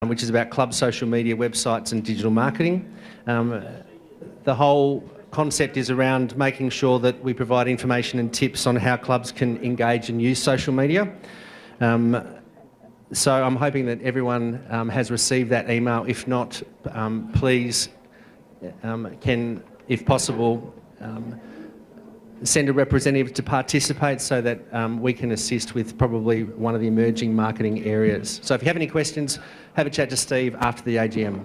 which is about club social media, websites and digital marketing. The whole concept is around making sure that we provide information and tips on how clubs can engage and use social media. So I'm hoping that everyone has received that email. If not, please can, if possible, send a representative to participate so that we can assist with probably one of the emerging marketing areas. So if you have any questions, have a chat to Steve after the AGM.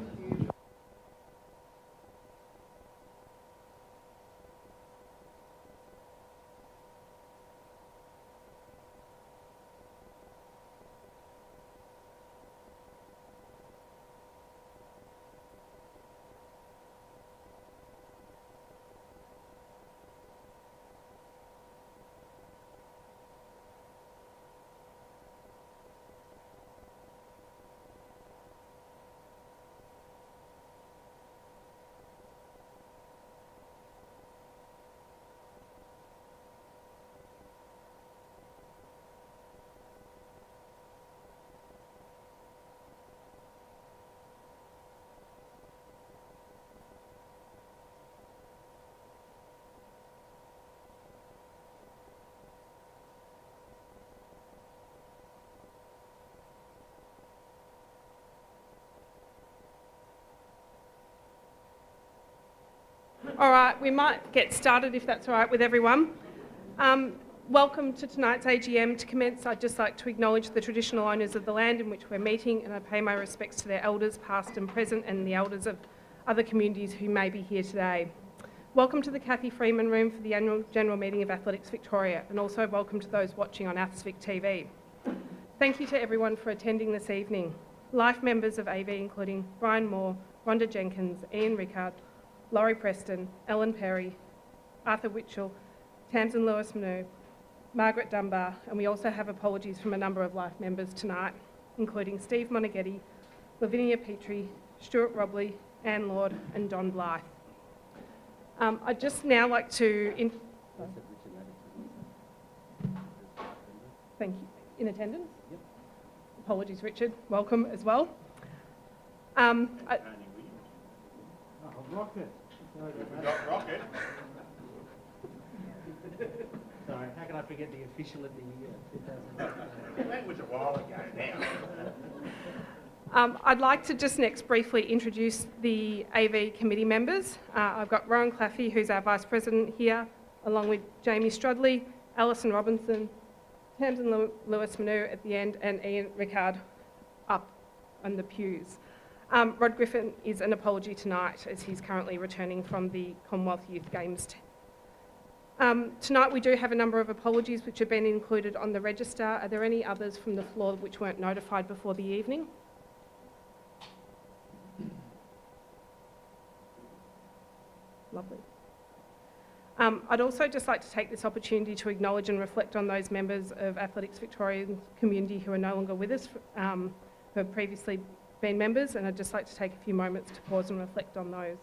All right, we might get started if that's all right with everyone. Welcome to tonight's AGM. To commence, I'd just like to acknowledge the traditional owners of the land in which we're meeting, and I pay my respects to their elders, past and present, and the elders of other communities who may be here today. Welcome to the Cathy Freeman Room for the annual general meeting of Athletics Victoria, and also welcome to those watching on Athvic TV. Thank you to everyone for attending this evening. Life members of AV including Brian Moore, Rhonda Jenkins, Ian Rickard, Laurie Preston, Ellen Perry, Arthur Witchell, Tamsin Lewis-Manu, Margaret Dunbar, and we also have apologies from a number of Life members tonight, including Steve Monaghetti, Lavinia Petrie, Stuart Robley, Anne Lord and Don Blythe. I'd just now like to... Thank you. In attendance? Yep. Apologies, Richard. Welcome as well. Rocket. We got Rocket. Sorry, how can I forget the official of the year? That was a while ago now. I'd like to just next briefly introduce the AV committee members. I've got Rowan Claffey, who's our Vice President here, along with Jamie Strudley, Alison Robinson, Tamsin Lewis-Manu at the end, and Ian Rickard up on the pews. Rod Griffin is an apology tonight as he's currently returning from the Commonwealth Youth Games. Tonight we do have a number of apologies which have been included on the register. Are there any others from the floor which weren't notified before the evening? Lovely. I'd also just like to take this opportunity to acknowledge and reflect on those members of Athletics Victoria community who are no longer with us, who have previously been members, and I'd just like to take a few moments to pause and reflect on those.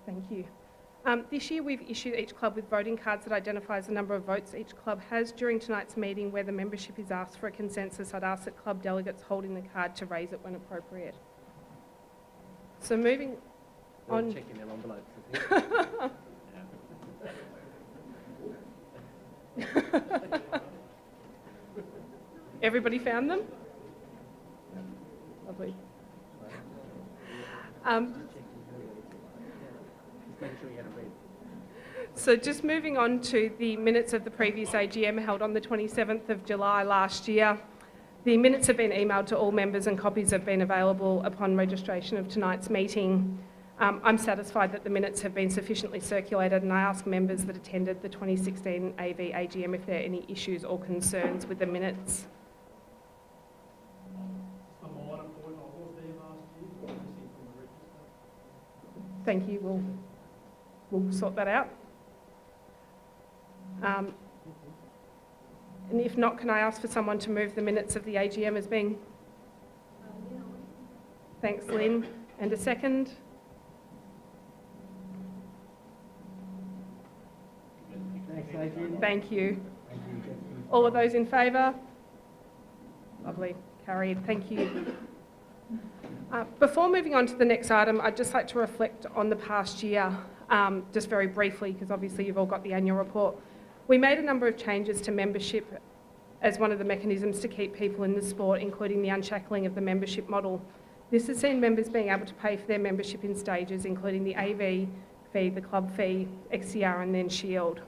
Thank you. This year we've issued each club with voting cards that identifies the number of votes each club has. During tonight's meeting, where the membership is asked for a consensus, I'd ask that club delegates holding the card to raise it when appropriate. So moving on... Checking their envelopes. Everybody found them? Lovely. So just moving on to the minutes of the previous AGM held on the 27th of July last year. The minutes have been emailed to all members and copies have been available upon registration of tonight's meeting. I'm satisfied that the minutes have been sufficiently circulated, and I ask members that attended the 2016 AV AGM if there are any issues or concerns with the minutes. Thank you, we'll sort that out. And if not, can I ask for someone to move the minutes of the AGM as being... Thanks, Lynn. And a second? Thank you. All of those in favour? Lovely. Carried. Thank you. Before moving on to the next item, I'd just like to reflect on the past year, just very briefly, because obviously you've all got the annual report. We made a number of changes to membership as one of the mechanisms to keep people in the sport, including the unshackling of the membership model. This has seen members being able to pay for their membership in stages, including the AV fee, the club fee, XCR and then Shield.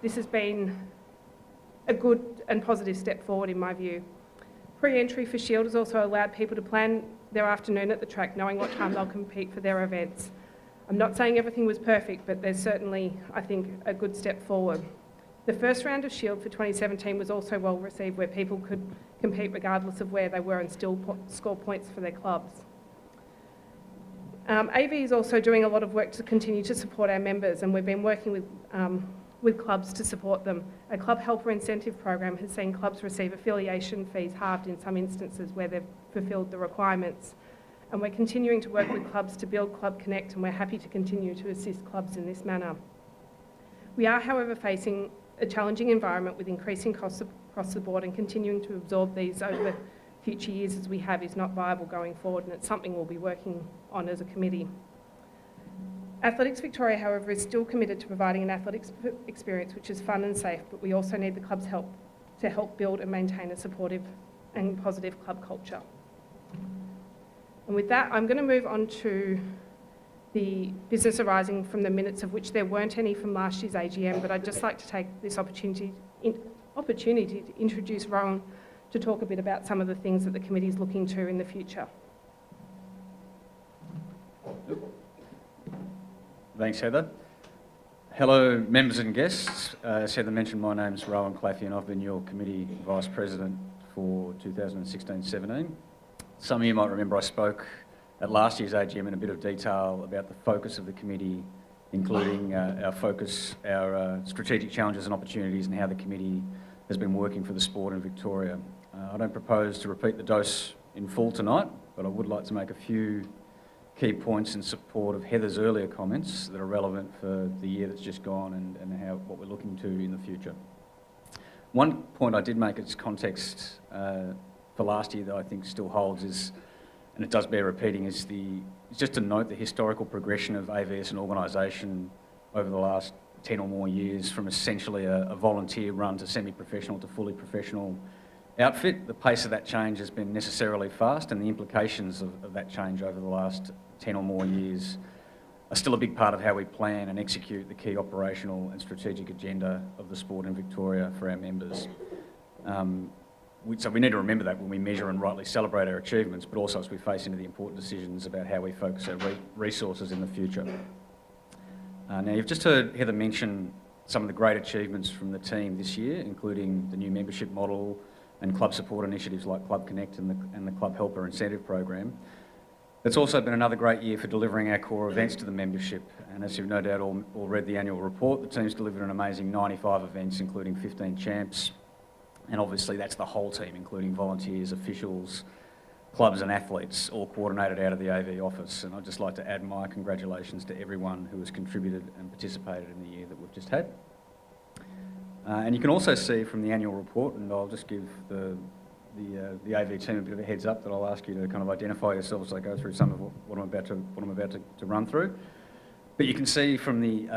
This has been a good and positive step forward in my view. Pre-entry for Shield has also allowed people to plan their afternoon at the track, knowing what time they'll compete for their events. I'm not saying everything was perfect, but there's certainly, I think, a good step forward. The first round of Shield for 2017 was also well received, where people could compete regardless of where they were and still score points for their clubs. AV is also doing a lot of work to continue to support our members, and we've been working with clubs to support them. A club helper incentive program has seen clubs receive affiliation fees halved in some instances where they've fulfilled the requirements. And we're continuing to work with clubs to build Club Connect, and we're happy to continue to assist clubs in this manner. We are, however, facing a challenging environment with increasing costs across the board, and continuing to absorb these over future years as we have is not viable going forward, and it's something we'll be working on as a committee. Athletics Victoria, however, is still committed to providing an athletics experience which is fun and safe, but we also need the club's help to help build and maintain a supportive and positive club culture. And with that, I'm going to move on to the business arising from the minutes, of which there weren't any from last year's AGM, but I'd just like to take this opportunity to introduce Rowan to talk a bit about some of the things that the committee is looking to in the future. Thanks, Heather. Hello, members and guests. As Heather mentioned, my name's Rowan Claffey and I've been your committee vice president for 2016-17. Some of you might remember I spoke at last year's AGM in a bit of detail about the focus of the committee, including our focus, our strategic challenges and opportunities, and how the committee has been working for the sport in Victoria. I don't propose to repeat the dose in full tonight, but I would like to make a few key points in support of Heather's earlier comments that are relevant for the year that's just gone and what we're looking to in the future. One point I did make as context for last year that I think still holds is, and it does bear repeating, is just to note the historical progression of AV as an organisation over the last 10 or more years, from essentially a volunteer run to semi-professional to fully professional outfit. The pace of that change has been necessarily fast, and the implications of that change over the last 10 or more years are still a big part of how we plan and execute the key operational and strategic agenda of the sport in Victoria for our members. So we need to remember that when we measure and rightly celebrate our achievements, but also as we face into the important decisions about how we focus our resources in the future. Now, you've just heard Heather mention some of the great achievements from the team this year, including the new membership model and club support initiatives like Club Connect and the Club Helper Incentive Program. It's also been another great year for delivering our core events to the membership, and as you've no doubt all read the annual report, the team's delivered an amazing 95 events, including 15 champs, and obviously that's the whole team, including volunteers, officials, clubs and athletes, all coordinated out of the AV office. And I'd just like to add my congratulations to everyone who has contributed and participated in the year that we've just had. And you can also see from the annual report, and I'll just give the AV team a bit of a heads up that I'll ask you to kind of identify yourselves as I go through some of what I'm about to run through. But you can see from the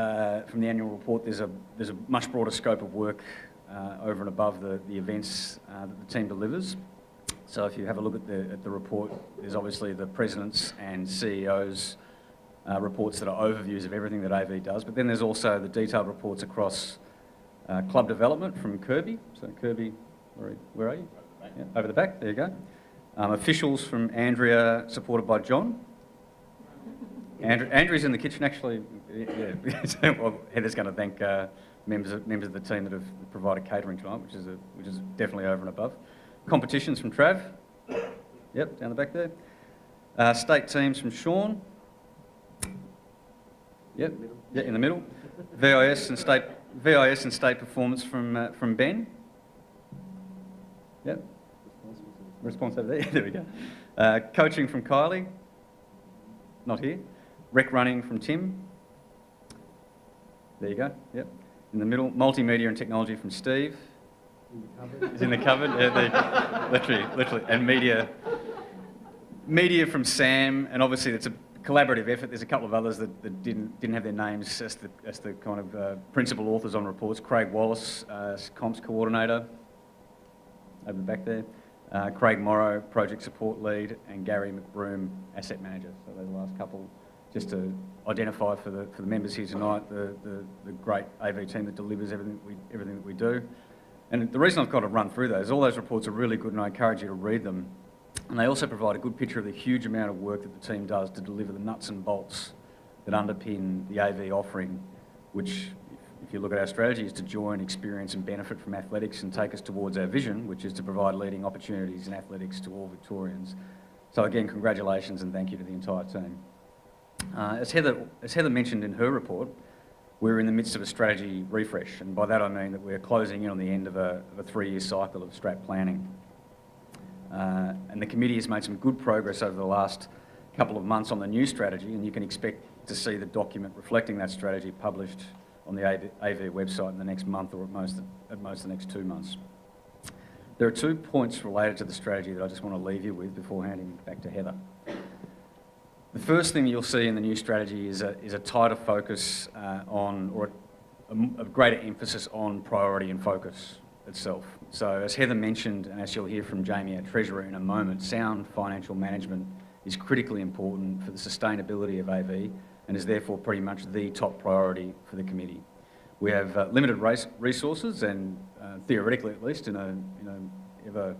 annual report there's a much broader scope of work over and above the events that the team delivers. So if you have a look at the report, there's obviously the presidents and CEOs reports that are overviews of everything that AV does, but then there's also the detailed reports across club development from Kirby. So Kirby, where are you? Yeah, over the back, there you go. Officials from Andrea, supported by John. Andrew's in the kitchen actually. Yeah. Well, Heather's going to thank members of the team that have provided catering tonight, which is definitely over and above. Competitions from Trav. Yep, down the back there. State teams from Sean. Yep, yeah, in the middle. VIS and state performance from Ben. Yep. Response over there. There we go. Coaching from Kylie. Not here. Rec running from Tim. There you go. Yep. In the middle, multimedia and technology from Steve. Is in the cupboard. Yeah, literally. And media from Sam, and obviously it's a collaborative effort. There's a couple of others that didn't have their names as the kind of principal authors on reports. Craig Wallace, comps coordinator, over the back there. Craig Morrow, project support lead, and Gary McBroom, asset manager. So those last couple, just to identify for the members here tonight, the great AV team that delivers everything that we do. And the reason I've got to run through those, all those reports are really good, and I encourage you to read them. And they also provide a good picture of the huge amount of work that the team does to deliver the nuts and bolts that underpin the AV offering, which, if you look at our strategy, is to join, experience and benefit from athletics and take us towards our vision, which is to provide leading opportunities in athletics to all Victorians. So again, congratulations and thank you to the entire team. As Heather mentioned in her report, we're in the midst of a strategy refresh, and by that I mean that we're closing in on the end of a 3-year cycle of strat planning. And the committee has made some good progress over the last couple of months on the new strategy, and you can expect to see the document reflecting that strategy published on the AV website in the next month, or at most the next 2 months. There are 2 points related to the strategy that I just want to leave you with before handing back to Heather. The first thing you'll see in the new strategy is a tighter focus or a greater emphasis on priority and focus itself. So as Heather mentioned, and as you'll hear from Jamie, our Treasurer, in a moment, sound financial management is critically important for the sustainability of AV and is therefore pretty much the top priority for the committee. We have limited resources and theoretically at least in a ever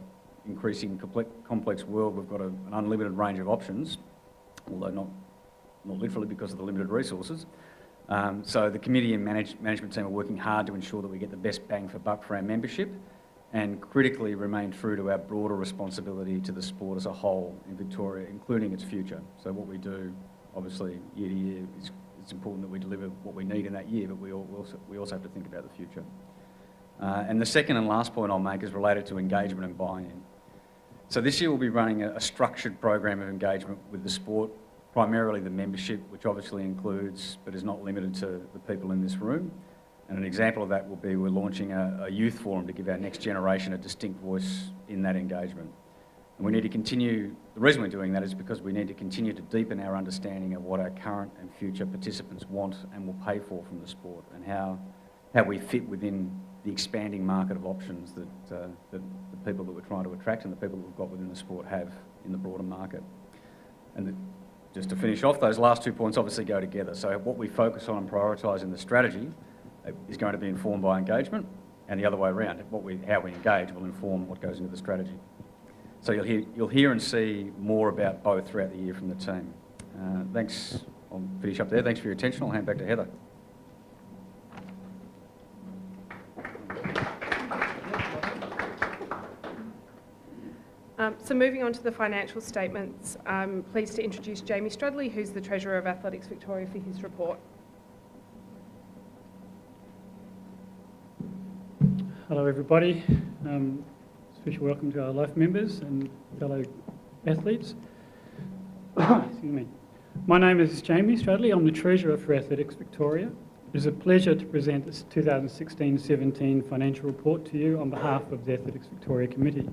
increasing complex world, we've got an unlimited range of options, although not literally because of the limited resources. So the committee and management team are working hard to ensure that we get the best bang for buck for our membership and critically remain true to our broader responsibility to the sport as a whole in Victoria, including its future. So what we do, obviously, year to year, it's important that we deliver what we need in that year, but we also have to think about the future. And the second and last point I'll make is related to engagement and buy-in. So this year we'll be running a structured program of engagement with the sport, primarily the membership, which obviously includes, but is not limited to, the people in this room. And an example of that will be we're launching a youth forum to give our next generation a distinct voice in that engagement. And we need to continue, the reason we're doing that is because we need to continue to deepen our understanding of what our current and future participants want and will pay for from the sport, and how we fit within the expanding market of options that the people that we're trying to attract and the people that we've got within the sport have in the broader market. And just to finish off, those last 2 points obviously go together. So what we focus on and prioritise in the strategy is going to be informed by engagement, and the other way around. How we engage will inform what goes into the strategy. So you'll hear and see more about both throughout the year from the team. Thanks. I'll finish up there. Thanks for your attention. I'll hand back to Heather. So moving on to the financial statements, I'm pleased to introduce Jamie Strudley, who's the Treasurer of Athletics Victoria, for his report. Hello everybody, special welcome to our life members and fellow athletes. Excuse me. My name is Jamie Strudley, I'm the Treasurer for Athletics Victoria. It is a pleasure to present this 2016-17 financial report to you on behalf of the Athletics Victoria Committee.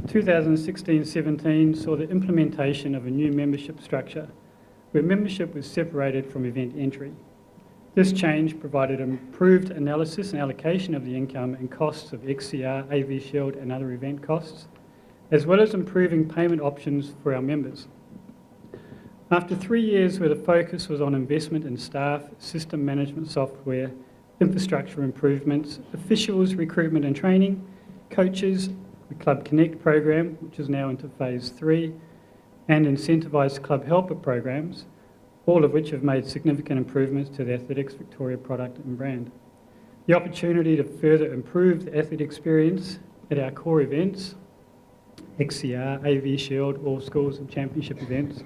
2016-17 saw the implementation of a new membership structure where membership was separated from event entry. This change provided improved analysis and allocation of the income and costs of XCR, AV Shield and other event costs, as well as improving payment options for our members. After 3 years where the focus was on investment in staff, system management software, infrastructure improvements, officials, recruitment and training, coaches, the Club Connect program, which is now into phase 3, and incentivised club helper programs, all of which have made significant improvements to the Athletics Victoria product and brand. The opportunity to further improve the athlete experience at our core events, XCR, AV Shield, All Schools and Championship events,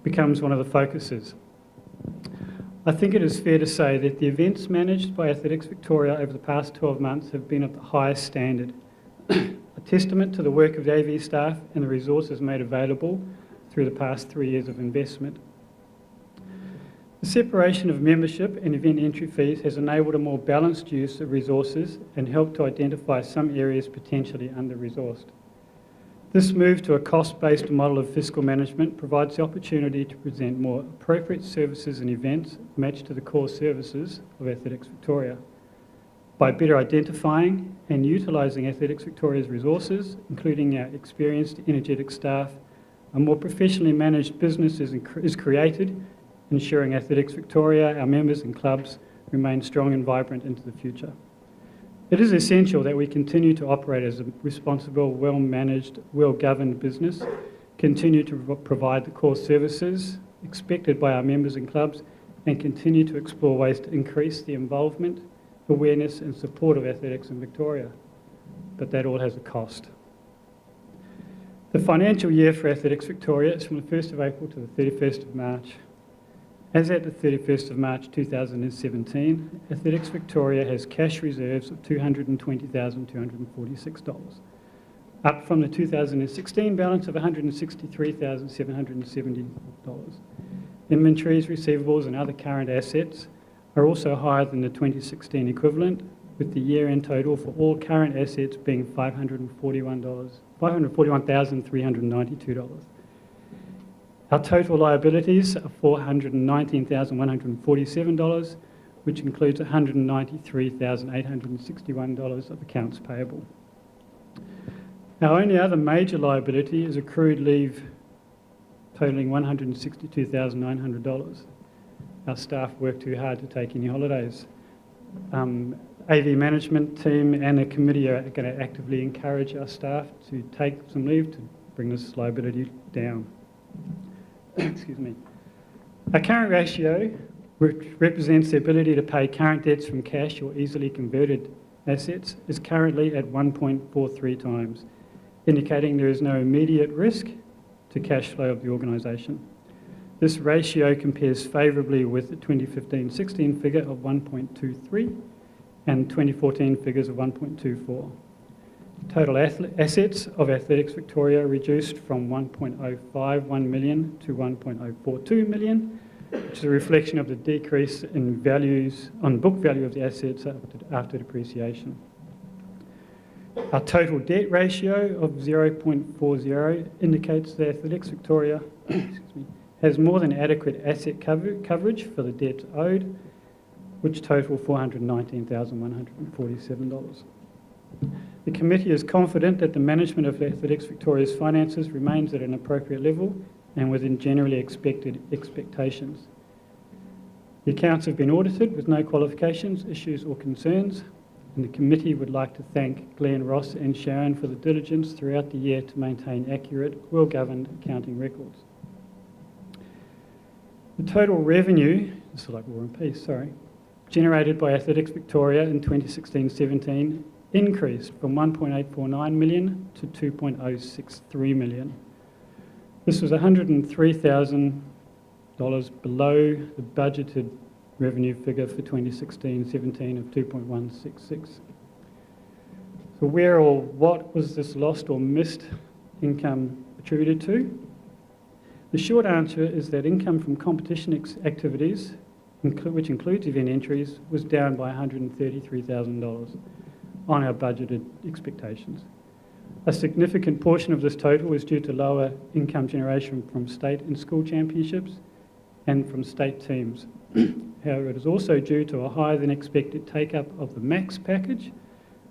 becomes one of the focuses. I think it is fair to say that the events managed by Athletics Victoria over the past 12 months have been of the highest standard, a testament to the work of the AV staff and the resources made available through the past 3 years of investment. The separation of membership and event entry fees has enabled a more balanced use of resources and helped to identify some areas potentially under-resourced. This move to a cost-based model of fiscal management provides the opportunity to present more appropriate services and events matched to the core services of Athletics Victoria. By better identifying and utilising Athletics Victoria's resources, including our experienced, energetic staff, a more professionally managed business is created, ensuring Athletics Victoria, our members and clubs remain strong and vibrant into the future. It is essential that we continue to operate as a responsible, well-managed, well-governed business, continue to provide the core services expected by our members and clubs, and continue to explore ways to increase the involvement, awareness and support of athletics in Victoria. But that all has a cost. The financial year for Athletics Victoria is from the 1st of April to the 31st of March. As at the 31st of March 2017, Athletics Victoria has cash reserves of $220,246, up from the 2016 balance of $163,770. Inventories, receivables and other current assets are also higher than the 2016 equivalent, with the year-end total for all current assets being $541,392. Our total liabilities are $419,147, which includes $193,861 of accounts payable. Our only other major liability is accrued leave, totalling $162,900. Our staff work too hard to take any holidays. AV management team and the committee are going to actively encourage our staff to take some leave to bring this liability down. Excuse me. Our current ratio, which represents the ability to pay current debts from cash or easily converted assets, is currently at 1.43 times, indicating there is no immediate risk to cash flow of the organisation. This ratio compares favourably with the 2015-16 figure of 1.23 and 2014 figures of 1.24. Total assets of Athletics Victoria reduced from $1.051 million to $1.042 million, which is a reflection of the decrease in values on book value of the assets after depreciation. Our total debt ratio of 0.40 indicates that Athletics Victoria has more than adequate asset coverage for the debts owed, which total $419,147. The committee is confident that the management of Athletics Victoria's finances remains at an appropriate level and within generally expected expectations. The accounts have been audited with no qualifications, issues or concerns, and the committee would like to thank Glenn, Ross and Sharon for the diligence throughout the year to maintain accurate, well-governed accounting records. The total revenue, this is like War and Peace, generated by Athletics Victoria in 2016-17 increased from $1.849 million to $2.063 million. This was $103,000 below the budgeted revenue figure for 2016-17 of 2.166. So where or what was this lost or missed income attributed to? The short answer is that income from competition activities, which includes event entries, was down by $133,000 on our budgeted expectations. A significant portion of this total was due to lower income generation from state and school championships and from state teams. However, it is also due to a higher than expected take-up of the Max package,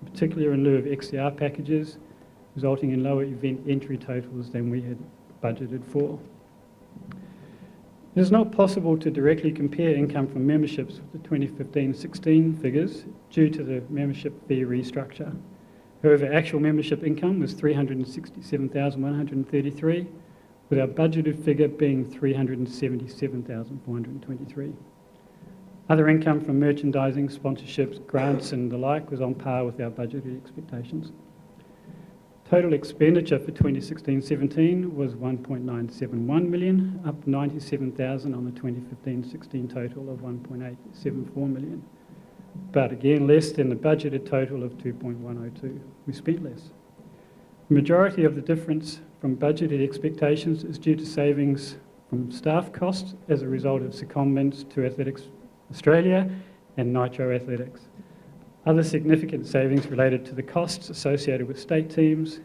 particularly in lieu of XCR packages, resulting in lower event entry totals than we had budgeted for. It is not possible to directly compare income from memberships with the 2015-16 figures due to the membership fee restructure. However, actual membership income was $367,133, with our budgeted figure being $377,423. Other income from merchandising, sponsorships, grants and the like was on par with our budgeted expectations. Total expenditure for 2016-17 was $1.971 million, up $97,000 on the 2015-16 total of $1.874 million. But again, less than the budgeted total of $2.102. We spent less. The majority of the difference from budgeted expectations is due to savings from staff costs as a result of secondments to Athletics Australia and Nitro Athletics. Other significant savings related to the costs associated with state teams,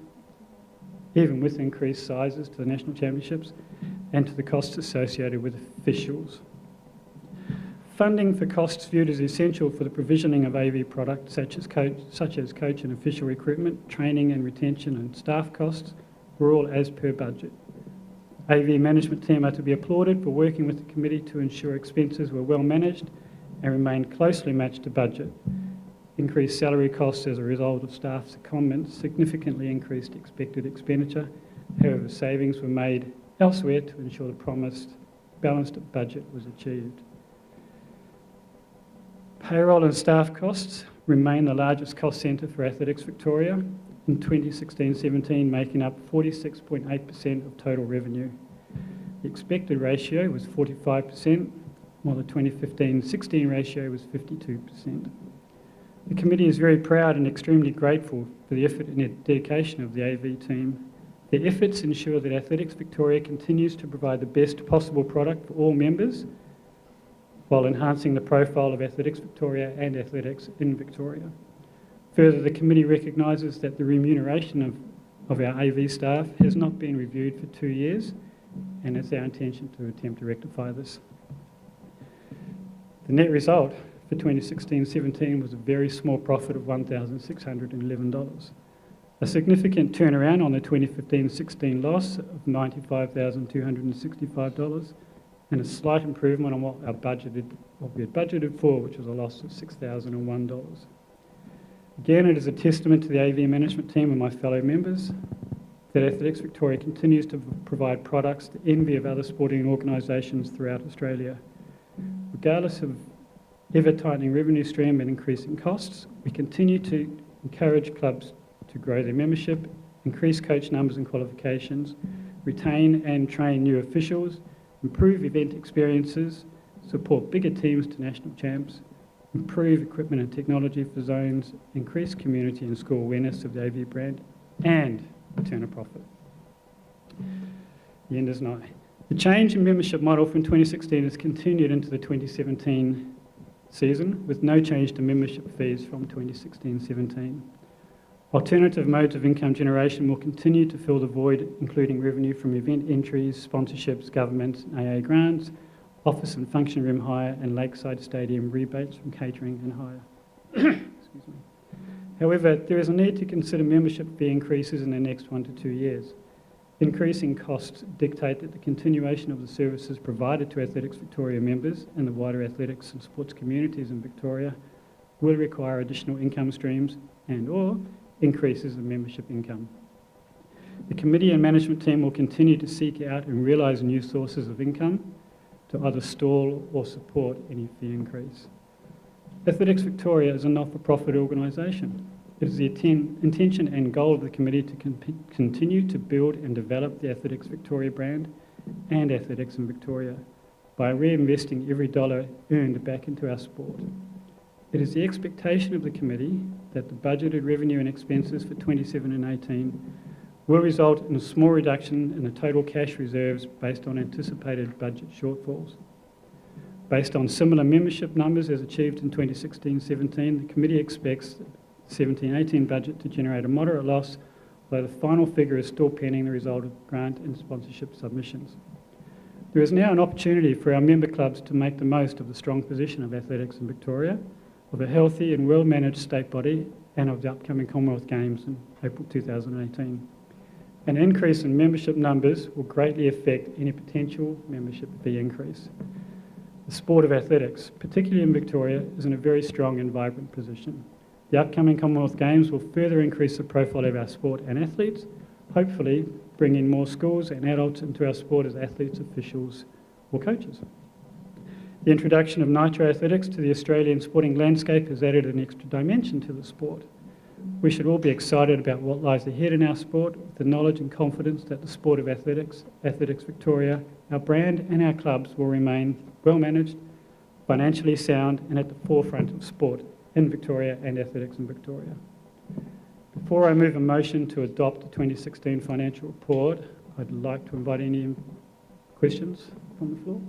even with increased sizes to the national championships, and to the costs associated with officials. Funding for costs viewed as essential for the provisioning of AV products such as coach and official recruitment, training and retention and staff costs were all as per budget. AV management team are to be applauded for working with the committee to ensure expenses were well managed and remained closely matched to budget. Increased salary costs as a result of staff secondments significantly increased expected expenditure. However, savings were made elsewhere to ensure the promised balanced budget was achieved. Payroll and staff costs remain the largest cost centre for Athletics Victoria, in 2016-17 making up 46.8% of total revenue. The expected ratio was 45%, while the 2015-16 ratio was 52%. The committee is very proud and extremely grateful for the effort and dedication of the AV team. Their efforts ensure that Athletics Victoria continues to provide the best possible product for all members, while enhancing the profile of Athletics Victoria and athletics in Victoria. Further, the committee recognises that the remuneration of our AV staff has not been reviewed for 2 years, and it's our intention to attempt to rectify this. The net result for 2016-17 was a very small profit of $1,611, a significant turnaround on the 2015-16 loss of $95,265, and a slight improvement on what we had budgeted for, which was a loss of $6,001. Again, it is a testament to the AV management team and my fellow members that Athletics Victoria continues to provide products to envy of other sporting organisations throughout Australia. Regardless of ever-tightening revenue stream and increasing costs, we continue to encourage clubs to grow their membership, increase coach numbers and qualifications, retain and train new officials, improve event experiences, support bigger teams to national champs, improve equipment and technology for zones, increase community and school awareness of the AV brand, and return a profit. The end is nigh. The change in membership model from 2016 has continued into the 2017 season, with no change to membership fees from 2016-17. Alternative modes of income generation will continue to fill the void, including revenue from event entries, sponsorships, government and AA grants, office and function room hire, and lakeside stadium rebates from catering and hire. Excuse me. However, there is a need to consider membership fee increases in the next 1 to 2 years. Increasing costs dictate that the continuation of the services provided to Athletics Victoria members and the wider athletics and sports communities in Victoria will require additional income streams and/or increases in membership income. The committee and management team will continue to seek out and realise new sources of income to either stall or support any fee increase. Athletics Victoria is a not-for-profit organisation. It is the intention and goal of the committee to continue to build and develop the Athletics Victoria brand and athletics in Victoria by reinvesting every dollar earned back into our sport. It is the expectation of the committee that the budgeted revenue and expenses for 27 and 18 will result in a small reduction in the total cash reserves based on anticipated budget shortfalls. Based on similar membership numbers as achieved in 2016-17, the committee expects the 17-18 budget to generate a moderate loss, although the final figure is still pending the result of grant and sponsorship submissions. There is now an opportunity for our member clubs to make the most of the strong position of athletics in Victoria, of a healthy and well-managed state body, and of the upcoming Commonwealth Games in April 2018. An increase in membership numbers will greatly affect any potential membership fee increase. The sport of athletics, particularly in Victoria, is in a very strong and vibrant position. The upcoming Commonwealth Games will further increase the profile of our sport and athletes, hopefully bringing more schools and adults into our sport as athletes, officials or coaches. The introduction of Nitro Athletics to the Australian sporting landscape has added an extra dimension to the sport. We should all be excited about what lies ahead in our sport, with the knowledge and confidence that the sport of athletics, Athletics Victoria, our brand and our clubs will remain well managed, financially sound and at the forefront of sport in Victoria and athletics in Victoria. Before I move a motion to adopt the 2016 financial report, I'd like to invite any Questions from the floor?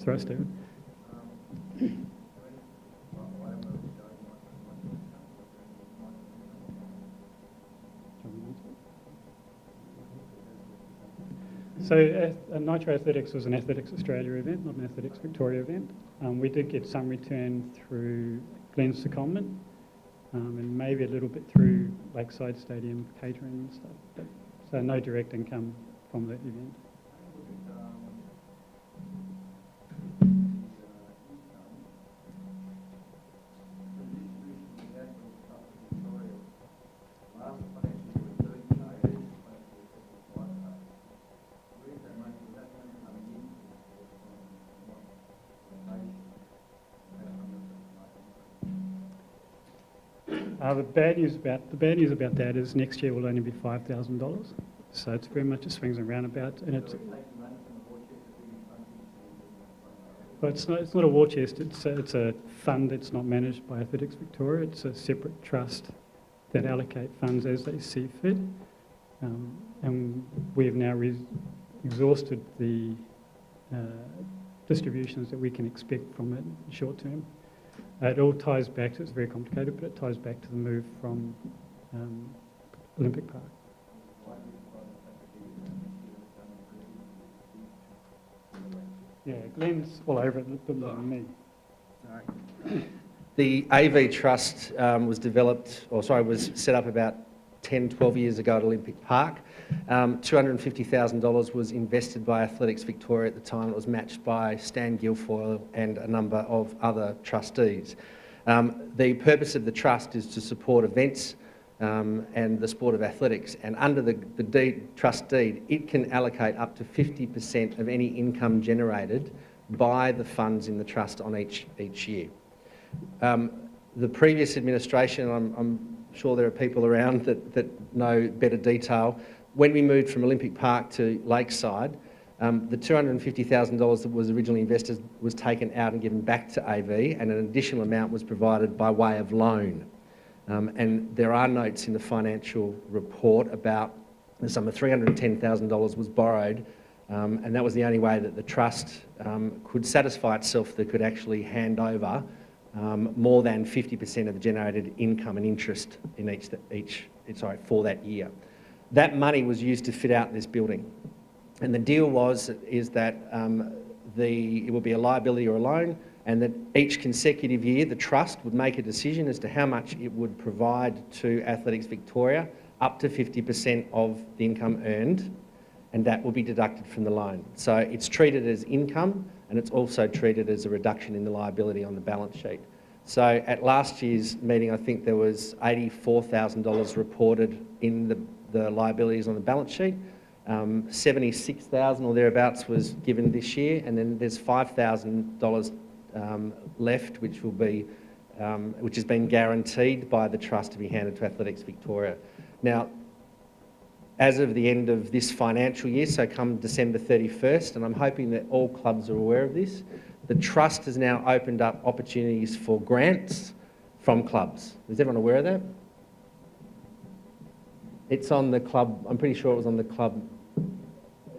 Sorry, Stephen. So Nitro Athletics was an Athletics Australia event, not an Athletics Victoria event. We did get some return through Glenn's secondment and maybe a little bit through Lakeside Stadium catering and stuff. But, so no direct income from that event. The bad news about that is next year will only be $5,000. So it's very much a swings and roundabouts, and it's not a war chest. It's a fund that's not managed by Athletics Victoria. It's a separate trust that allocate funds as they see fit, and we have now exhausted the distributions that we can expect from it short term. It all ties back to, it's very complicated, but it ties back to the move from Olympic Park. Yeah, Glenn's all over it a bit more than me. The AV Trust was set up about 10, 12 years ago at Olympic Park. $250,000 was invested by Athletics Victoria at the time. It was matched by Stan Guilfoyle and a number of other trustees. The purpose of the trust is to support events and the sport of athletics, and under the trust deed, it can allocate up to 50% of any income generated by the funds in the trust on each year. The previous administration, I'm sure there are people around that know better detail. When we moved from Olympic Park to Lakeside, the $250,000 that was originally invested was taken out and given back to AV, and an additional amount was provided by way of loan. And there are notes in the financial report about the sum of $310,000 was borrowed, and that was the only way that the trust could satisfy itself that could actually hand over more than 50% of the generated income and interest in for that year. That money was used to fit out this building, and the deal is that it will be a liability or a loan, and that each consecutive year the trust would make a decision as to how much it would provide to Athletics Victoria, up to 50% of the income earned, and that will be deducted from the loan. So it's treated as income, and it's also treated as a reduction in the liability on the balance sheet. So at last year's meeting, I think there was $84,000 reported in the liabilities on the balance sheet. 76,000 or thereabouts was given this year, and then there's $5,000 left, which has been guaranteed by the trust to be handed to Athletics Victoria. Now, as of the end of this financial year, so come December 31st, and I'm hoping that all clubs are aware of this, the trust has now opened up opportunities for grants from clubs. Is everyone aware of that? It's on the club, I'm pretty sure it was on the club.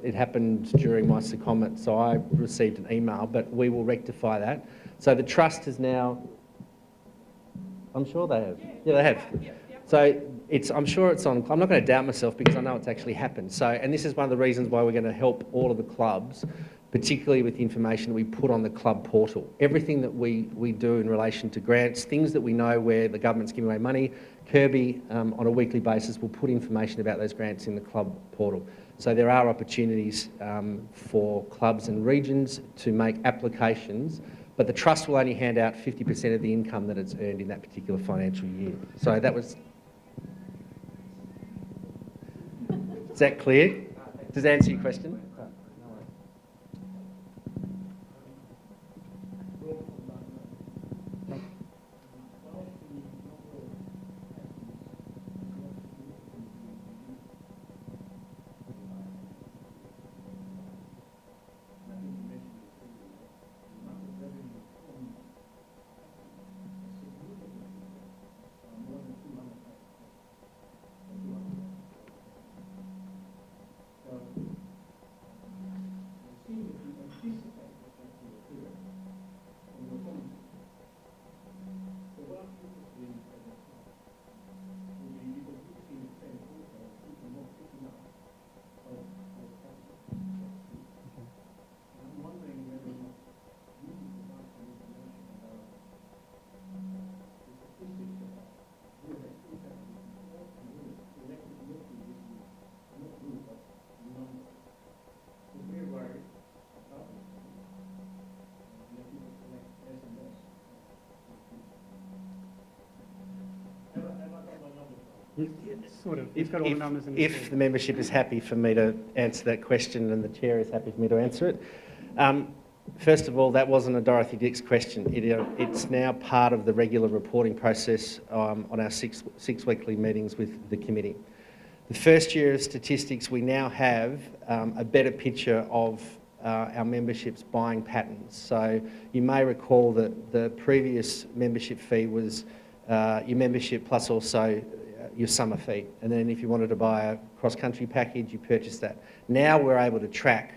It happened during my secondment, so I received an email, but we will rectify that. So the trust is now, I'm sure they have. Yeah, they have. So I'm sure it's on, I'm not going to doubt myself because I know it's actually happened. So, and this is one of the reasons why we're going to help all of the clubs, particularly with the information that we put on the club portal. Everything that we do in relation to grants, things that we know where the government's giving away money, Kirby on a weekly basis will put information about those grants in the club portal. So there are opportunities for clubs and regions to make applications, but the trust will only hand out 50% of the income that it's earned in that particular financial year. So that was... Is that clear? Does that answer your question? He's sort of, he's got all the numbers in his If head. the membership is happy for me to answer that question and the chair is happy for me to answer it. First of all, that wasn't a Dorothy Dix question. It's now part of the regular reporting process on our six weekly meetings with the committee. The first year of statistics, we now have a better picture of our membership's buying patterns. So you may recall that the previous membership fee was your membership plus also your summer fee. And then if you wanted to buy a cross-country package, you purchased that. Now we're able to track.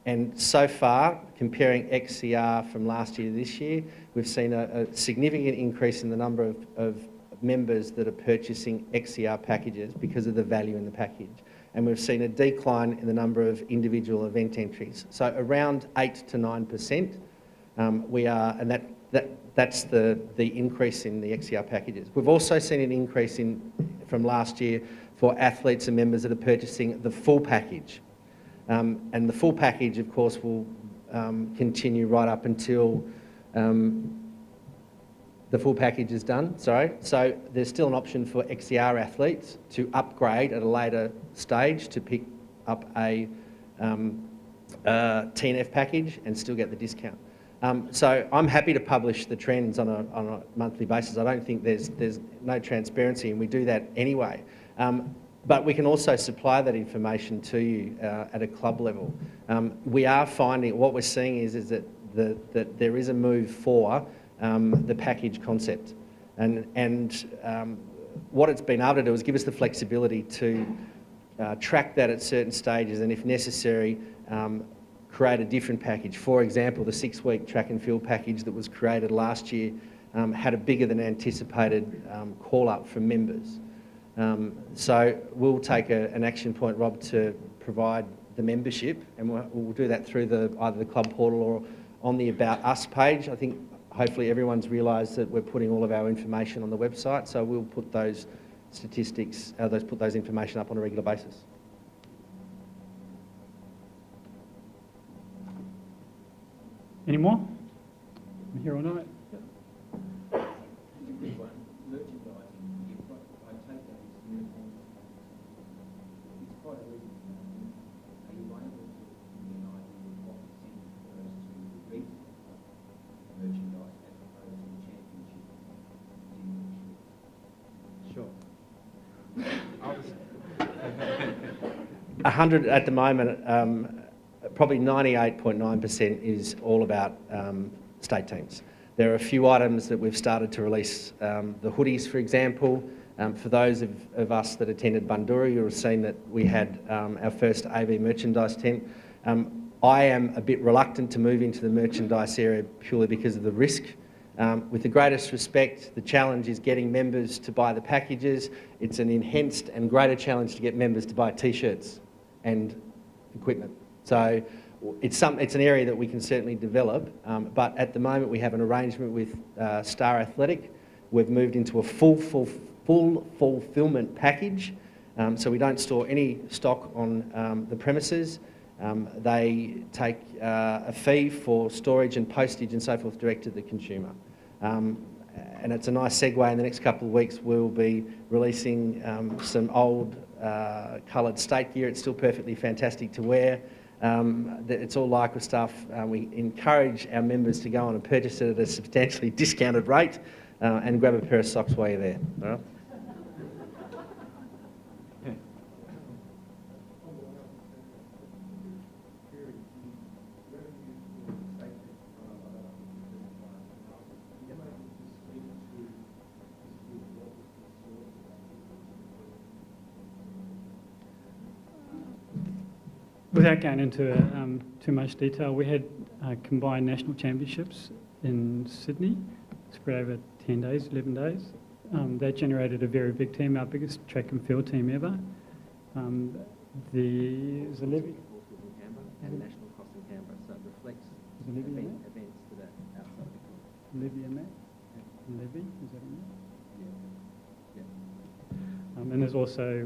And so far, comparing XCR from last year to this year, we've seen a significant increase in the number of members that are purchasing XCR packages because of the value in the package. And we've seen a decline in the number of individual event entries. So around 8 to 9%, and that's the increase in the XCR packages. We've also seen an increase from last year for athletes and members that are purchasing the full package. And the full package, of course, will continue right up until the full package is done, sorry. So there's still an option for XCR athletes to upgrade at a later stage to pick up a TNF package and still get the discount. So I'm happy to publish the trends on a monthly basis. I don't think there's no transparency, and we do that anyway. But we can also supply that information to you at a club level. We are finding, what we're seeing is that there is a move for the package concept. And what it's been able to do is give us the flexibility to track that at certain stages and, if necessary, create a different package. For example, the 6-week track and field package that was created last year had a bigger than anticipated call-up from members. So we'll take an action point, Rob, to provide the membership, and we'll do that through either the club portal or on the About Us page. I think hopefully everyone's realised that we're putting all of our information on the website, so we'll put those statistics, put those information up on a regular basis. Any more? I'm here all night. Sure. 100 at the moment, probably 98.9% is all about state teams. There are a few items that we've started to release. The hoodies, for example. For those of us that attended Bundoora, you'll have seen that we had our first AV merchandise tent. I am a bit reluctant to move into the merchandise area purely because of the risk. With the greatest respect, the challenge is getting members to buy the packages. It's an enhanced and greater challenge to get members to buy T-shirts and equipment. So it's an area that we can certainly develop, but at the moment we have an arrangement with Star Athletic. We've moved into a full fulfilment package, so we don't store any stock on the premises. They take a fee for storage and postage and so forth direct to the consumer. And it's a nice segue. In the next couple of weeks we'll be releasing some old coloured state gear. It's still perfectly fantastic to wear. It's all Lycra stuff. We encourage our members to go on and purchase it at a substantially discounted rate and grab a pair of socks while you're there. All right? Without going into too much detail, we had combined national championships in Sydney, spread over 10 days, 11 days. That generated a very big team, our biggest track and field team ever. There's a levy. And national cost in Canberra, so it reflects events that are outside the country. Levy and that? Levy, is that in there? Yeah. And there's also,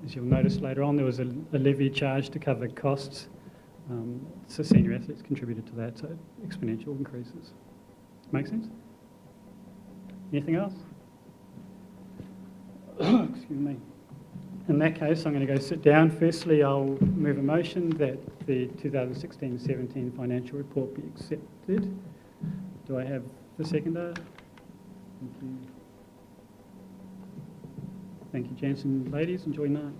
as you'll notice later on, there was a levy charge to cover costs. So senior athletes contributed to that, so exponential increases. Make sense? Anything else? Excuse me. In that case, I'm going to go sit down. Firstly, I'll move a motion that the 2016-17 financial report be accepted. Do I have the seconder? Thank you. Thank you, gents and ladies. Enjoy night.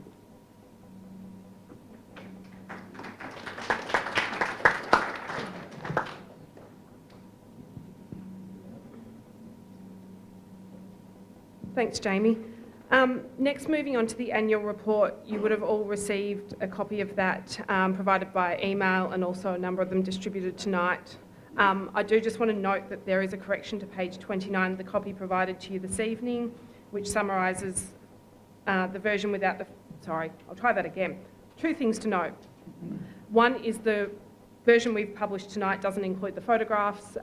Thanks, Jamie. Next, moving on to the annual report, you would have all received a copy of that provided by email, and also a number of them distributed tonight. I do just want to note that there is a correction to page 29 of the copy provided to you this evening, which summarises the version without the... Sorry, I'll try that again. Two things to note. One is the version we've published tonight doesn't include the photographs.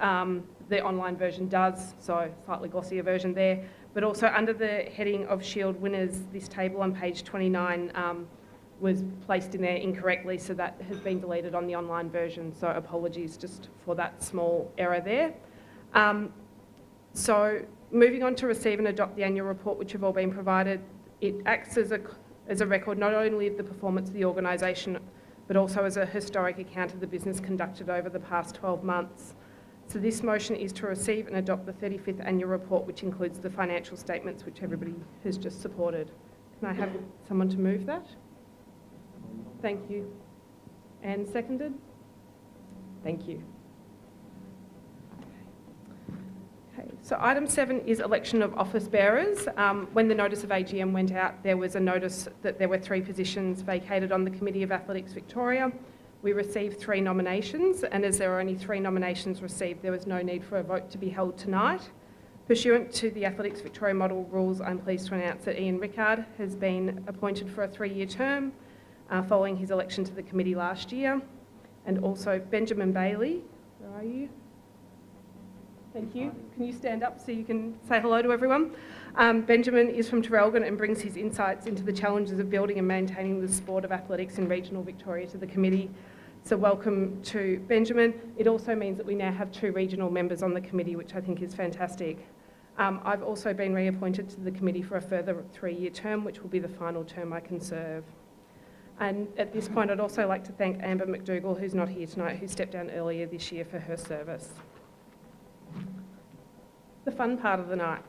The online version does, so slightly glossier version there. But also under the heading of Shield winners, this table on page 29 was placed in there incorrectly, so that has been deleted on the online version. So apologies just for that small error there. So moving on to receive and adopt the annual report, which have all been provided, it acts as a record not only of the performance of the organisation, but also as a historic account of the business conducted over the past 12 months. So this motion is to receive and adopt the 35th annual report, which includes the financial statements, which everybody has just supported. Can I have someone to move that? Thank you. And seconded? Thank you. Okay, so item 7 is election of office bearers. When the notice of AGM went out, there was a notice that there were 3 positions vacated on the Committee of Athletics Victoria. We received 3 nominations, and as there were only 3 nominations received, there was no need for a vote to be held tonight. Pursuant to the Athletics Victoria model rules, I'm pleased to announce that Ian Rickard has been appointed for a 3-year term following his election to the committee last year. And also Benjamin Bailey, where are you? Thank you. Can you stand up so you can say hello to everyone? Benjamin is from Traralgon and brings his insights into the challenges of building and maintaining the sport of athletics in regional Victoria to the committee. So welcome to Benjamin. It also means that we now have 2 regional members on the committee, which I think is fantastic. I've also been reappointed to the committee for a further 3-year term, which will be the final term I can serve. And at this point, I'd also like to thank Amber McDougall, who's not here tonight, who stepped down earlier this year, for her service. The fun part of the night,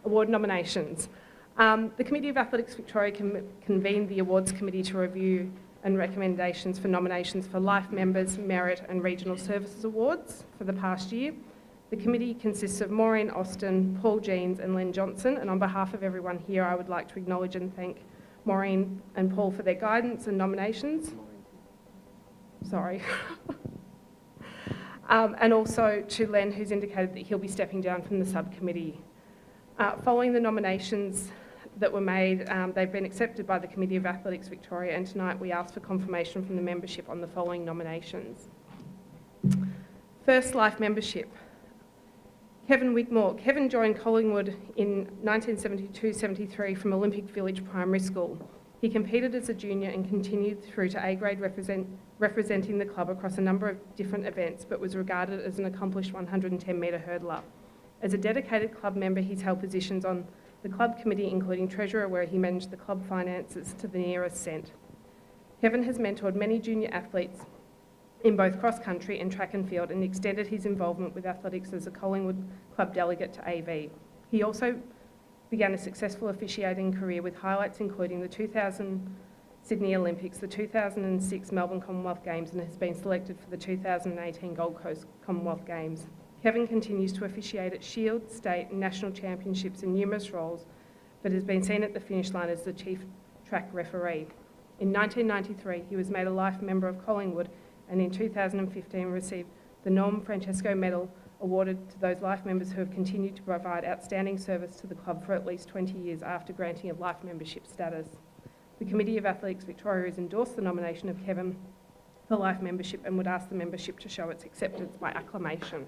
award nominations. The Committee of Athletics Victoria convened the Awards Committee to review and recommendations for nominations for Life Members, Merit and Regional Services Awards for the past year. The committee consists of Maureen Austin, Paul Jeans and Len Johnson, and on behalf of everyone here, I would like to acknowledge and thank Maureen and Paul for their guidance and nominations. Sorry. And also to Len, who's indicated that he'll be stepping down from the subcommittee. Following the nominations that were made, they've been accepted by the Committee of Athletics Victoria, and tonight we ask for confirmation from the membership on the following nominations. First, Life membership. Kevin Wigmore. Kevin joined Collingwood in 1972-73 from Olympic Village Primary School. He competed as a junior and continued through to A-grade representing the club across a number of different events, but was regarded as an accomplished 110-metre hurdler. As a dedicated club member, he's held positions on the club committee, including treasurer, where he managed the club finances to the nearest cent. Kevin has mentored many junior athletes in both cross-country and track and field, and extended his involvement with athletics as a Collingwood club delegate to AV. He also began a successful officiating career with highlights including the 2000 Sydney Olympics, the 2006 Melbourne Commonwealth Games, and has been selected for the 2018 Gold Coast Commonwealth Games. Kevin continues to officiate at Shield, State and National Championships in numerous roles, but has been seen at the finish line as the chief track referee. In 1993, he was made a life member of Collingwood, and in 2015 received the Norm Francesco Medal, awarded to those life members who have continued to provide outstanding service to the club for at least 20 years after granting of life membership status. The Committee of Athletics Victoria has endorsed the nomination of Kevin for life membership and would ask the membership to show its acceptance by acclamation.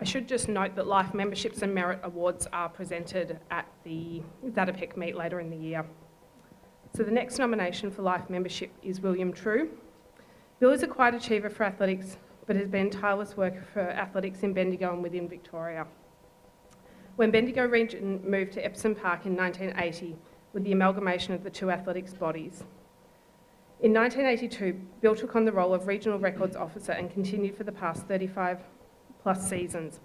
I should just note that life memberships and merit awards are presented at the Zatopek meet later in the year. So the next nomination for life membership is William True. Bill is a quiet achiever for athletics, but has been tireless work for athletics in Bendigo and within Victoria. When Bendigo Region moved to Epsom Park in 1980 with the amalgamation of the two athletics bodies. In 1982, Bill took on the role of Regional Records Officer and continued for the past 35 plus seasons.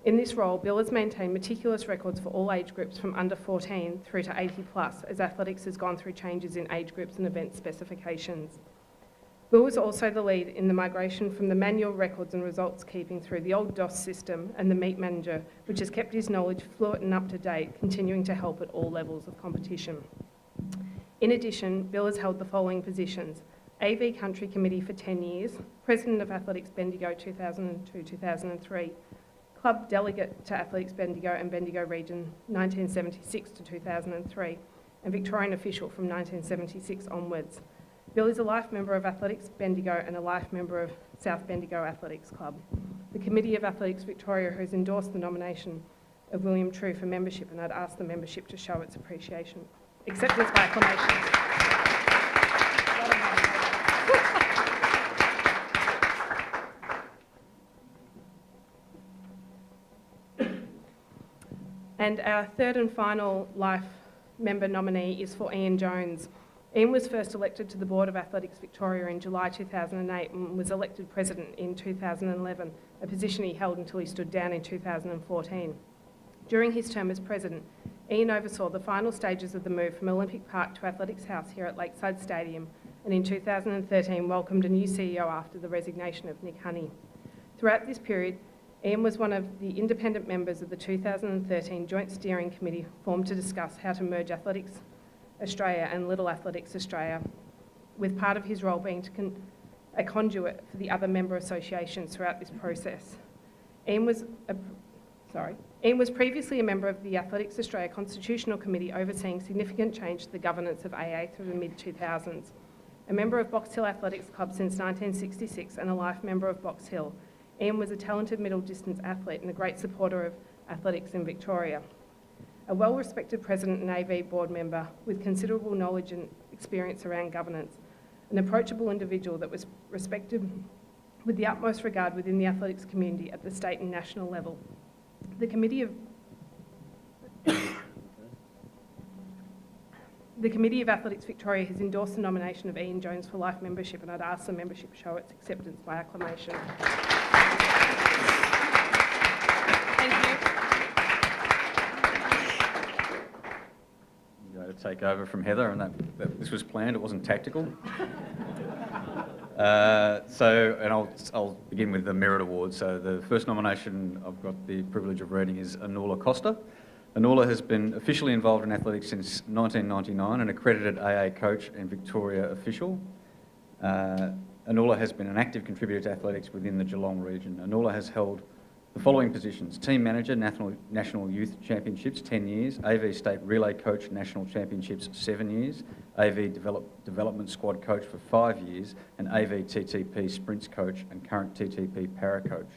In this role, Bill has maintained meticulous records for all age groups from under 14 through to 80 plus, as athletics has gone through changes in age groups and event specifications. Bill was also the lead in the migration from the manual records and results keeping through the old DOS system and the Meet Manager, which has kept his knowledge fluent and up to date, continuing to help at all levels of competition. In addition, Bill has held the following positions: AV Country Committee for 10 years, President of Athletics Bendigo 2002-2003, Club Delegate to Athletics Bendigo and Bendigo Region 1976 to 2003, and Victorian Official from 1976 onwards. Bill is a life member of Athletics Bendigo and a life member of South Bendigo Athletics Club. The Committee of Athletics Victoria has endorsed the nomination of William True for membership, and I'd ask the membership to show its appreciation. Acceptance by acclamation. And our third and final life member nominee is for Ian Jones. Ian was first elected to the Board of Athletics Victoria in July 2008 and was elected President in 2011, a position he held until he stood down in 2014. During his term as President, Ian oversaw the final stages of the move from Olympic Park to Athletics House here at Lakeside Stadium, and in 2013 welcomed a new CEO after the resignation of Nick Honey. Throughout this period, Ian was one of the independent members of the 2013 Joint Steering Committee formed to discuss how to merge Athletics Australia and Little Athletics Australia, with part of his role being a conduit for the other member associations throughout this process. Ian was previously a member of the Athletics Australia Constitutional Committee overseeing significant change to the governance of AA through the mid-2000s. A member of Box Hill Athletics Club since 1966 and a life member of Box Hill, Ian was a talented middle distance athlete and a great supporter of athletics in Victoria. A well-respected president and AV board member with considerable knowledge and experience around governance, an approachable individual that was respected with the utmost regard within the athletics community at the state and national level. The Committee of Athletics Victoria has endorsed the nomination of Ian Jones for life membership, and I'd ask the membership show its acceptance by acclamation. Thank you. I'm going to take over from Heather, and this was planned, it wasn't tactical. I'll begin with the Merit Award. So the first nomination I've got the privilege of reading is Anula Costa. Anula has been officially involved in athletics since 1999, an accredited AA coach and Victoria official. Anula has been an active contributor to athletics within the Geelong region. Anula has held the following positions: Team Manager, National Youth Championships, 10 years, AV State Relay Coach, National Championships, 7 years, AV Development Squad Coach for 5 years, and AV TTP Sprints Coach and current TTP Para Coach.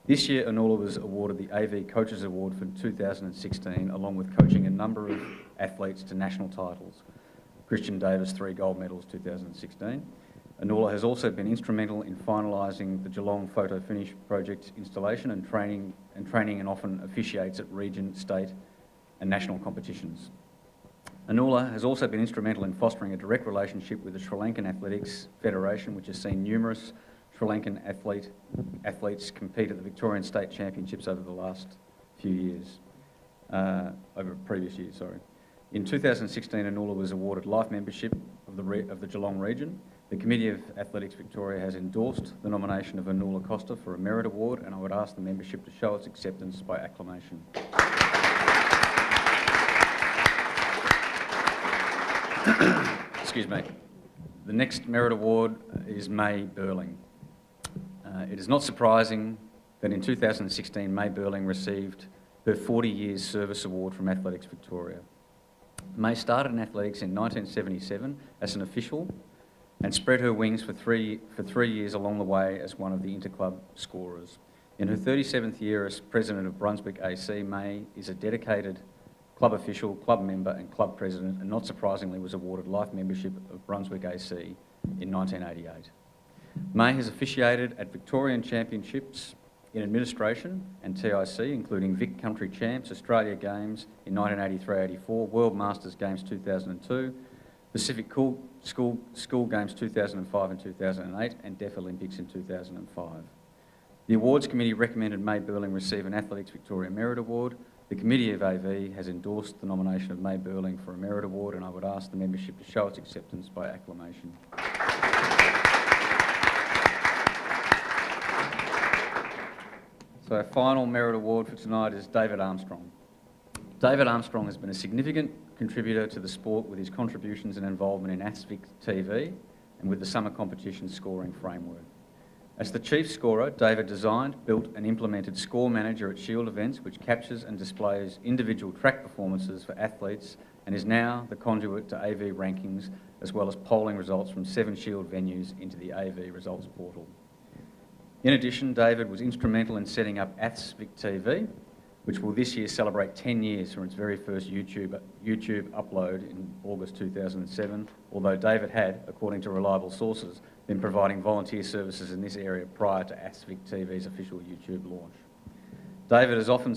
This year, Anula was awarded the AV Coaches Award for 2016, along with coaching a number of athletes to national titles. Christian Davis, 3 gold medals, 2016. Anula has also been instrumental in finalising the Geelong Photo Finish project installation and training and often officiates at region, state and national competitions. Anula has also been instrumental in fostering a direct relationship with the Sri Lankan Athletics Federation, which has seen numerous Sri Lankan athletes compete at the Victorian State Championships over the last few years, over previous years, sorry. In 2016, Anula was awarded life membership of the Geelong region. The Committee of Athletics Victoria has endorsed the nomination of Anula Costa for a Merit Award, and I would ask the membership to show its acceptance by acclamation. Excuse me. The next Merit Award is May Burling. It is not surprising that in 2016, May Burling received her 40 Years Service Award from Athletics Victoria. May started in athletics in 1977 as an official and spread her wings for three years along the way as one of the interclub scorers. In her 37th year as President of Brunswick AC, May is a dedicated club official, club member and club president, and not surprisingly was awarded life membership of Brunswick AC in 1988. May has officiated at Victorian Championships in Administration and TIC, including Vic Country Champs, Australia Games in 1983-84, World Masters Games 2002, Pacific School Games 2005 and 2008, and Deaf Olympics in 2005. The Awards Committee recommended May Burling receive an Athletics Victoria Merit Award. The Committee of AV has endorsed the nomination of May Burling for a Merit Award, and I would ask the membership to show its acceptance by acclamation. So our final Merit Award for tonight is David Armstrong. David Armstrong has been a significant contributor to the sport with his contributions and involvement in Athletics TV and with the summer competition scoring framework. As the chief scorer, David designed, built and implemented Score Manager at Shield events, which captures and displays individual track performances for athletes, and is now the conduit to AV rankings as well as polling results from 7 Shield venues into the AV results portal. In addition, David was instrumental in setting up Athletics Victoria TV, which will this year celebrate 10 years from its very first YouTube upload in August 2007, although David had, according to reliable sources, been providing volunteer services in this area prior to Athletics Victoria TV's official YouTube launch. David is often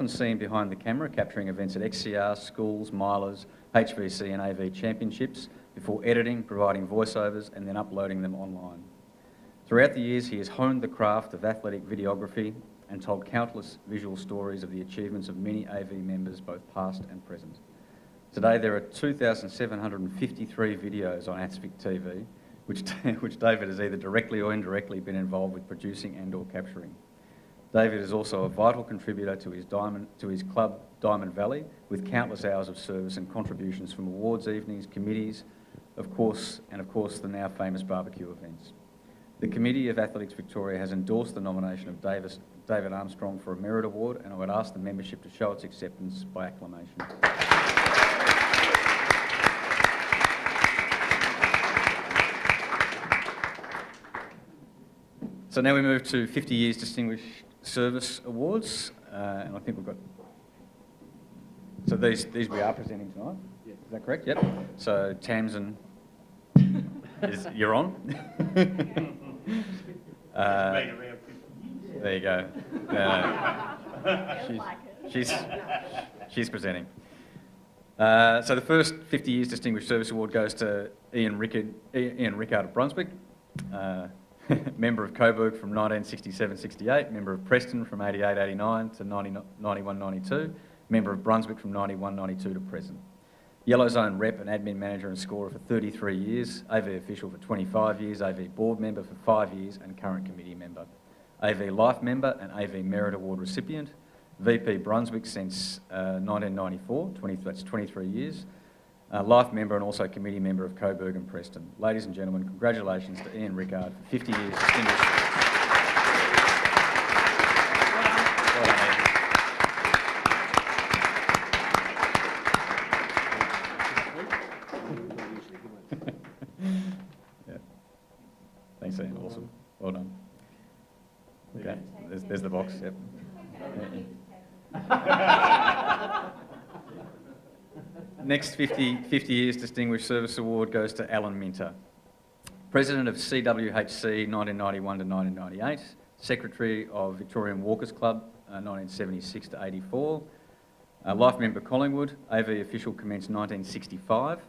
seen behind the camera capturing events at XCR, schools, milers, HVC and AV championships before editing, providing voiceovers and then uploading them online. Throughout the years, he has honed the craft of athletic videography and told countless visual stories of the achievements of many AV members, both past and present. Today, there are 2,753 videos on Athletics Victoria TV, which David has either directly or indirectly been involved with producing and or capturing. David is also a vital contributor to his club, Diamond Valley, with countless hours of service and contributions from awards evenings, committees, of course, the now famous barbecue events. The Committee of Athletics Victoria has endorsed the nomination of David Armstrong for a Merit Award, and I would ask the membership to show its acceptance by acclamation. So now we move to 50 Years Distinguished Service Awards, and I think we've got... So these we are presenting tonight? Yes. Is that correct? Yep. So Tamsin, you're on. There you go. She's presenting. So the first 50 Years Distinguished Service Award goes to Ian Rickard of Brunswick, member of Coburg from 1967-68, member of Preston from 88-89 to 91-92, member of Brunswick from 91-92 to present. Yellow Zone rep and admin manager and scorer for 33 years, AV official for 25 years, AV board member for 5 years and current committee member. AV Life member and AV Merit Award recipient. VP Brunswick since 1994, that's 23 years. Life member and also committee member of Coburg and Preston. Ladies and gentlemen, congratulations to Ian Rickard for 50 years distinguished service. Well done, Ian. Yeah. Thanks, Ian. Awesome. Well done. Okay, there's the box. Yep. Next 50 Years Distinguished Service Award goes to Alan Minter. President of CWHC 1991 to 1998, Secretary of Victorian Walkers Club 1976 to 84, Life member Collingwood, AV official commenced 1965,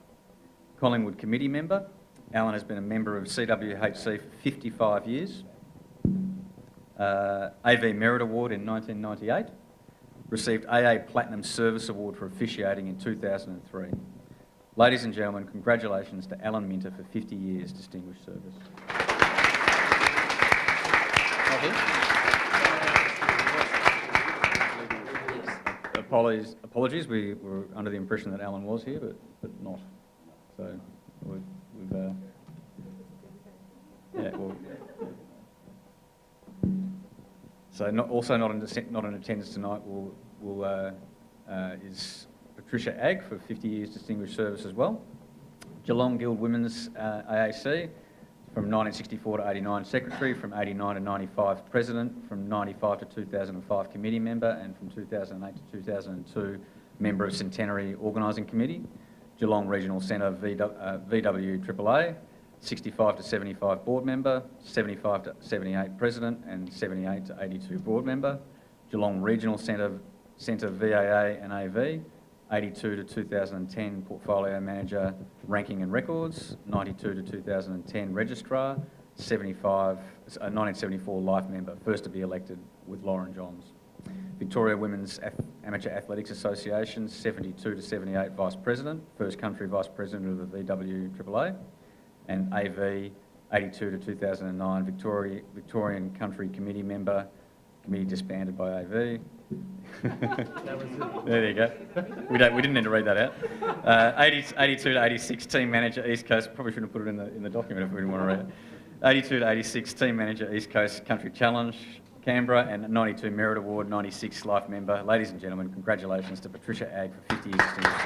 Collingwood committee member. Alan has been a member of CWHC for 55 years. AV Merit Award in 1998. Received AA Platinum Service Award for officiating in 2003. Ladies and gentlemen, congratulations to Alan Minter for 50 years distinguished service. Apologies, we were under the impression that Alan was here, but not. So we've yeah, well. So also not in attendance tonight is Patricia Agg for 50 years distinguished service as well. Geelong Guild Women's AAC from 1964 to 89 secretary, from 89 to 95 president, from 95 to 2005 committee member, and from 2008 to 2002 member of Centenary Organising Committee. Geelong Regional Centre VW AAA, 65 to 75 board member, 75 to 78 president and 78 to 82 board member. Geelong Regional Centre VAA and AV, 82 to 2010 portfolio manager ranking and records, 92 to 2010 registrar, 1974 life member, first to be elected with Lauren Johns. Victoria Women's Amateur Athletics Association, 72 to 78 vice president, first country vice president of the VWAAA, and AV, 82 to 2009 Victorian Country Committee member, committee disbanded by AV. There you go. We didn't need to read that out. 82 to 86 team manager East Coast. Probably shouldn't have put it in the document if we didn't want to read it. 82 to 86 team manager East Coast Country Challenge Canberra, and 92 Merit Award, 96 life member. Ladies and gentlemen, congratulations to Patricia Agg for 50 years distinguished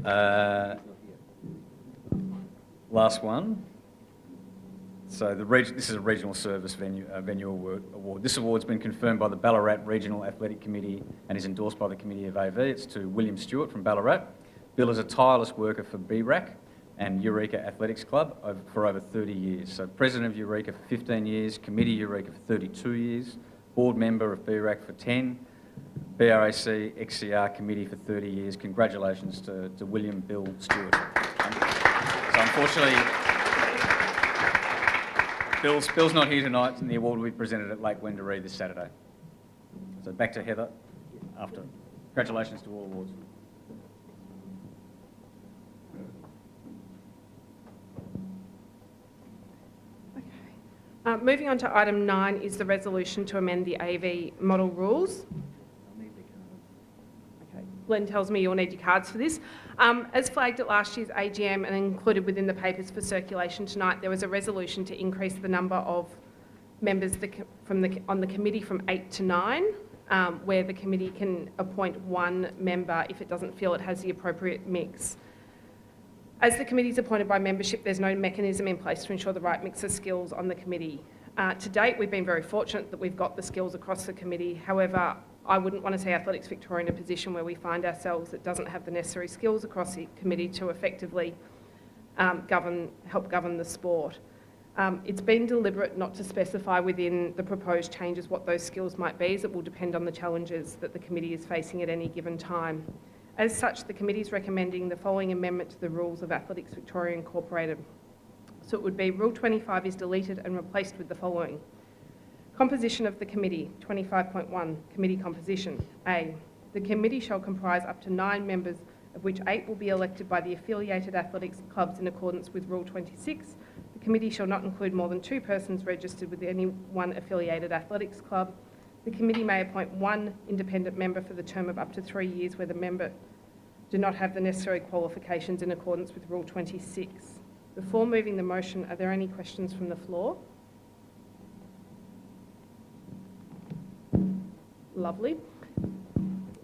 service. Last one. So this is a regional service venue award. This award's been confirmed by the Ballarat Regional Athletic Committee and is endorsed by the Committee of AV. It's to William Stewart from Ballarat. Bill is a tireless worker for BRAC and Eureka Athletics Club for over 30 years. So President of Eureka for 15 years, Committee Eureka for 32 years, Board Member of BRAC for 10, BRAC XCR Committee for 30 years. Congratulations to William Bill Stewart. So unfortunately, Bill's not here tonight, and the award will be presented at Lake Wendouree this Saturday. So back to Heather after. Congratulations to all awards. Moving on to item 9 is the resolution to amend the AV model rules. Okay. Glenn tells me you'll need your cards for this. As flagged at last year's AGM and included within the papers for circulation tonight, there was a resolution to increase the number of members on the committee from 8 to 9, where the committee can appoint one member if it doesn't feel it has the appropriate mix. As the committee is appointed by membership, there's no mechanism in place to ensure the right mix of skills on the committee. To date, we've been very fortunate that we've got the skills across the committee. However, I wouldn't want to see Athletics Victoria in a position where we find ourselves that doesn't have the necessary skills across the committee to effectively help govern the sport. It's been deliberate not to specify within the proposed changes what those skills might be, as it will depend on the challenges that the committee is facing at any given time. As such, the committee is recommending the following amendment to the rules of Athletics Victoria Incorporated. So it would be Rule 25 is deleted and replaced with the following. Composition of the committee, 25.1, committee composition. A, the committee shall comprise up to 9 members, of which 8 will be elected by the affiliated athletics clubs in accordance with Rule 26. The committee shall not include more than 2 persons registered with any one affiliated athletics club. The committee may appoint 1 independent member for the term of up to 3 years where the member do not have the necessary qualifications in accordance with Rule 26. Before moving the motion, are there any questions from the floor? Lovely.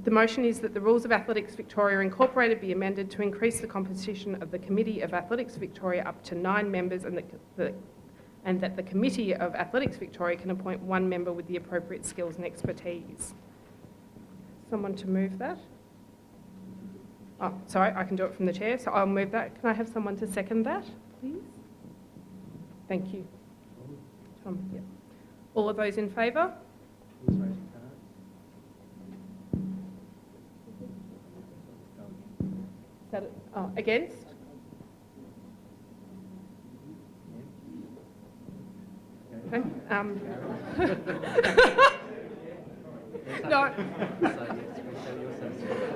The motion is that the rules of Athletics Victoria Incorporated be amended to increase the composition of the Committee of Athletics Victoria up to 9 members and that the Committee of Athletics Victoria can appoint 1 member with the appropriate skills and expertise. Someone to move that? Oh, sorry, I can do it from the chair, so I'll move that. Can I have someone to second that, please? Thank you. Tom, yeah. All of those in favour? Is that it? Oh, against? Okay. No.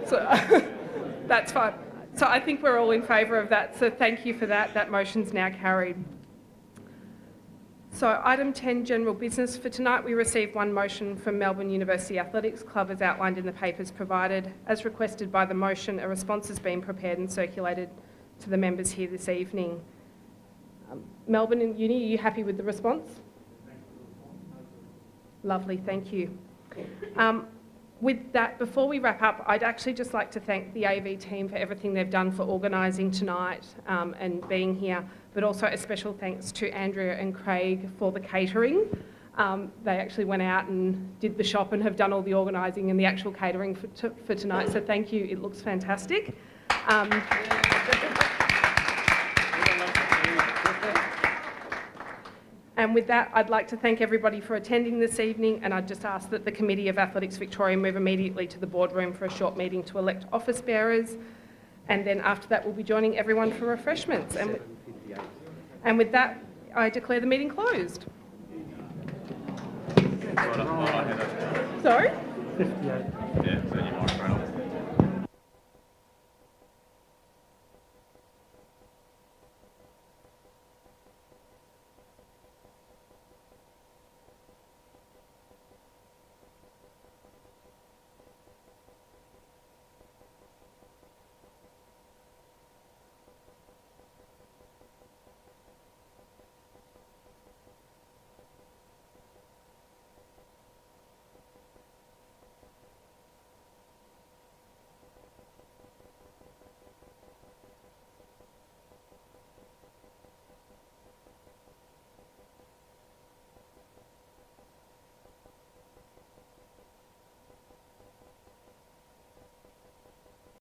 So, that's fine. So I think we're all in favour of that. So thank you for that. That motion's now carried. So item 10, general business. For tonight, we received 1 motion from Melbourne University Athletics Club as outlined in the papers provided. As requested by the motion, a response has been prepared and circulated to the members here this evening. Melbourne and Uni, are you happy with the response? Lovely, thank you. With that, before we wrap up, I'd actually just like to thank the AV team for everything they've done for organising tonight and being here, but also a special thanks to Andrea and Craig for the catering. They actually went out and did the shop and have done all the organising and the actual catering for tonight, so thank you, it looks fantastic. And with that, I'd like to thank everybody for attending this evening, and I'd just ask that the Committee of Athletics Victoria move immediately to the boardroom for a short meeting to elect office bearers, and then after that we'll be joining everyone for refreshments. And with that, I declare the meeting closed. Sorry? 58. Yeah, so you might run